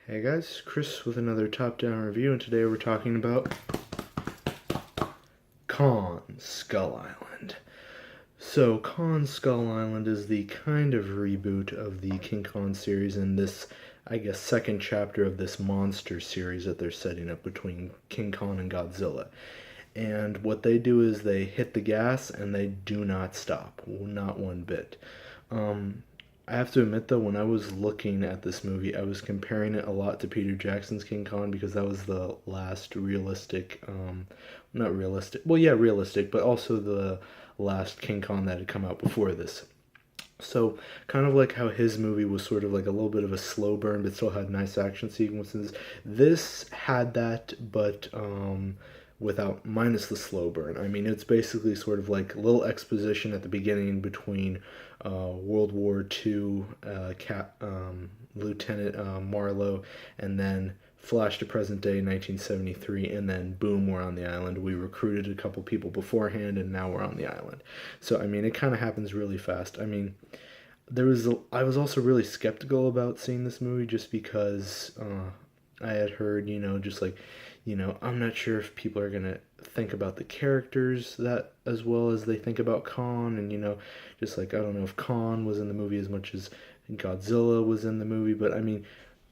Hey guys, Chris with another top-down review, and today we're talking about Kong Skull Island. So, Kong Skull Island is the kind of reboot of the King Kong series in this, I guess, second chapter of this monster series that they're setting up between King Kong and Godzilla. And what they do is they hit the gas and they do not stop, not one bit. Um, I have to admit though, when I was looking at this movie, I was comparing it a lot to Peter Jackson's King Kong because that was the last realistic, not realistic, well, yeah, realistic, but also the last King Kong that had come out before this. So, kind of like how his movie was sort of like a little bit of a slow burn, but still had nice action sequences. This had that, but without minus the slow burn. I mean, it's basically sort of like a little exposition at the beginning between World War II, Lieutenant Marlowe, and then flash to present day 1973, and then boom, we're on the island. We recruited a couple people beforehand, and now we're on the island. So I mean, it kind of happens really fast. I mean, I was also really skeptical about seeing this movie just because I had heard, just like, I'm not sure if people are gonna think about the characters that as well as they think about Khan, and just like I don't know if Khan was in the movie as much as Godzilla was in the movie, but I mean,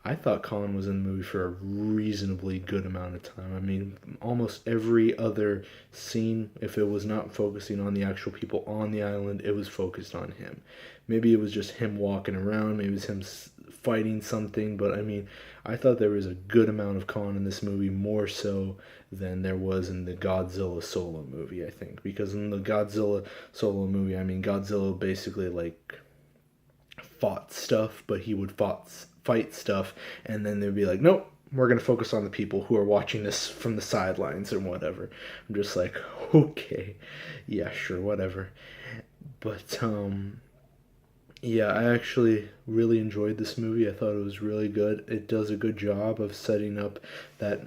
I thought Khan was in the movie for a reasonably good amount of time. I mean, almost every other scene, if it was not focusing on the actual people on the island, it was focused on him. Maybe it was just him walking around, maybe it was him fighting something, but I mean, I thought there was a good amount of Khan in this movie, more so than there was in the Godzilla solo movie, I think. Because in the Godzilla solo movie, I mean, Godzilla basically, like, fought stuff, but he would fight stuff, and then they'd be like, nope, we're going to focus on the people who are watching this from the sidelines or whatever. I'm just like, okay, yeah, sure, whatever. But, yeah, I actually really enjoyed this movie. I thought it was really good. It does a good job of setting up that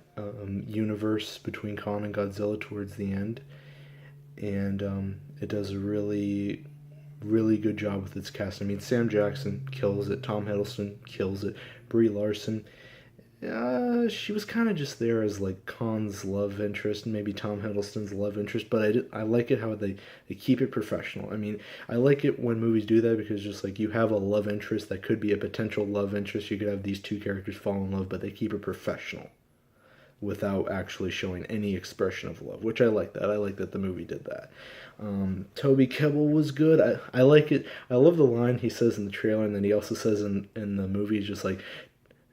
universe between Kong and Godzilla towards the end. And it does a really good job with its cast. I mean, Sam Jackson kills it. Tom Hiddleston kills it. Brie Larson, she was kind of just there as like Khan's love interest, and maybe Tom Hiddleston's love interest. But I like it how they keep it professional. I mean, I like it when movies do that because just like you have a love interest that could be a potential love interest. You could have these two characters fall in love, but they keep it professional without actually showing any expression of love, which I like that. I like that the movie did that. Toby Kebbell was good. I like it. I love the line he says in the trailer, and then he also says in the movie, just like,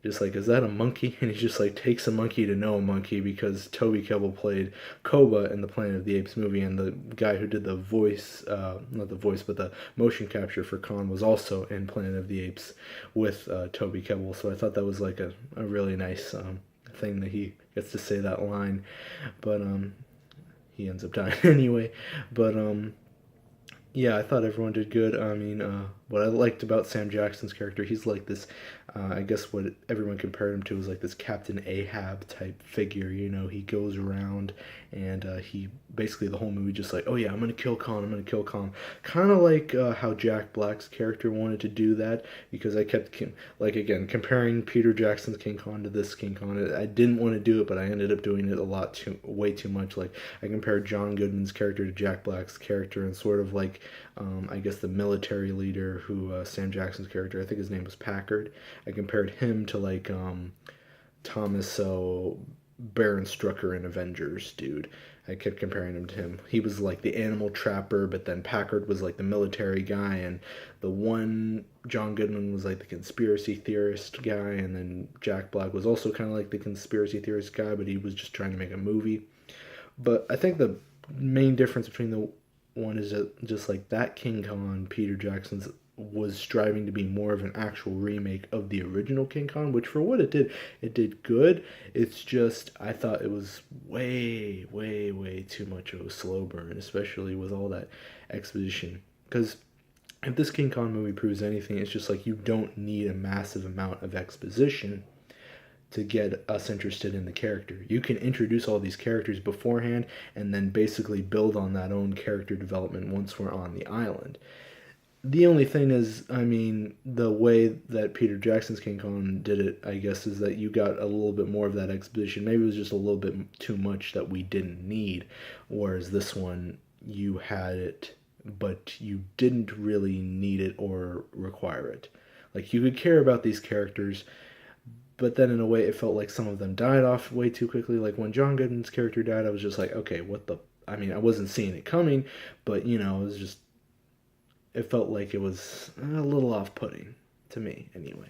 is that a monkey? And he just like takes a monkey to know a monkey because Toby Kebbell played Koba in the Planet of the Apes movie, and the guy who did the voice, not the voice, but the motion capture for Khan was also in Planet of the Apes with Toby Kebbell. So I thought that was like a really nice thing that he gets to say that line, but he ends up dying anyway. But yeah, I thought everyone did good. I mean, what I liked about Sam Jackson's character, he's like this, I guess what everyone compared him to was like this Captain Ahab type figure. He goes around and he basically the whole movie just like, oh yeah, I'm gonna kill Khan, I'm gonna kill Khan. Kind of like how Jack Black's character wanted to do that, because I kept like again comparing Peter Jackson's King Kong to this King Kong. I didn't want to do it, but I ended up doing it way too much. Like I compared John Goodman's character to Jack Black's character, and sort of like I guess the military leader who Sam Jackson's character, I think his name was Packard. I compared him to like Thomas Baron Strucker in Avengers, dude. I kept comparing him to him. He was like the animal trapper, but then Packard was like the military guy, and the one John Goodman was like the conspiracy theorist guy, and then Jack Black was also kind of like the conspiracy theorist guy, but he was just trying to make a movie. But I think the main difference between the one is that just like that King Kong, Peter Jackson's was striving to be more of an actual remake of the original King Kong, which for what it did good. It's just I thought it was way too much of a slow burn, especially with all that exposition. Because if this King Kong movie proves anything, it's just like you don't need a massive amount of exposition to get us interested in the character. You can introduce all these characters beforehand and then basically build on that own character development once we're on the island. The only thing is, I mean, the way that Peter Jackson's King Kong did it, I guess, is that you got a little bit more of that exposition. Maybe it was just a little bit too much that we didn't need, whereas this one, you had it, but you didn't really need it or require it. Like, you could care about these characters, but then in a way, it felt like some of them died off way too quickly. Like, when John Goodman's character died, I was just like, okay, what the. I mean, I wasn't seeing it coming, but, it was just it felt like it was a little off-putting to me anyway.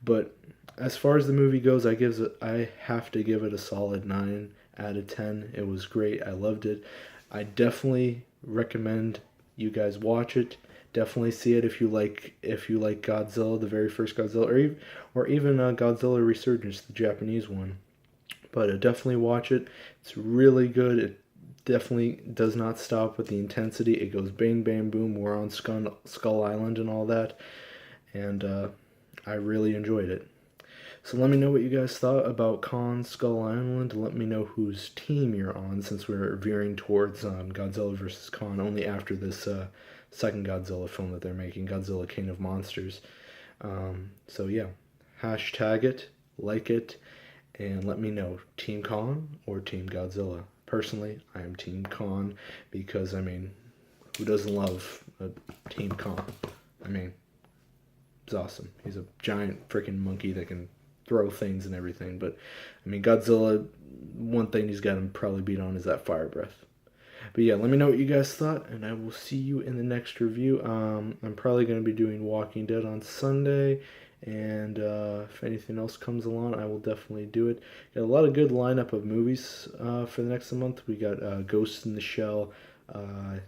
But as far as the movie goes, I have to give it a solid 9 out of 10. It was great. I loved it. I definitely recommend you guys watch it. Definitely see it if you like Godzilla, the very first Godzilla, or even Godzilla Resurgence, the Japanese one. But definitely watch it. It's really good. It definitely does not stop with the intensity. It goes bang, bang, boom. We're on Skull Island and all that. And I really enjoyed it. So let me know what you guys thought about Kong Skull Island. Let me know whose team you're on, since we're veering towards Godzilla vs. Kong only after this second Godzilla film that they're making, Godzilla King of Monsters. So yeah, hashtag it, like it, and let me know, Team Kong or Team Godzilla. Personally, I am Team Kong because, I mean, who doesn't love a Team Kong? I mean, it's awesome. He's a giant freaking monkey that can throw things and everything. But, I mean, Godzilla, one thing he's got him probably beat on is that fire breath. But yeah, let me know what you guys thought, and I will see you in the next review. I'm probably going to be doing Walking Dead on Sunday, and if anything else comes along, I will definitely do it. Got a lot of good lineup of movies for the next month. We got Ghost in the Shell. I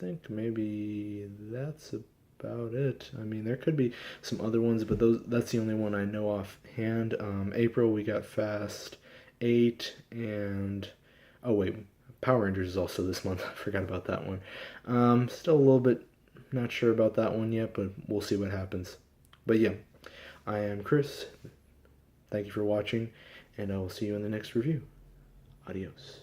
think maybe that's about it. I mean, there could be some other ones, but that's the only one I know offhand. April, we got Fast 8, and oh wait, Power Rangers is also this month. I forgot about that one. Still a little bit not sure about that one yet, but we'll see what happens. But yeah, I am Chris. Thank you for watching, and I will see you in the next review. Adios.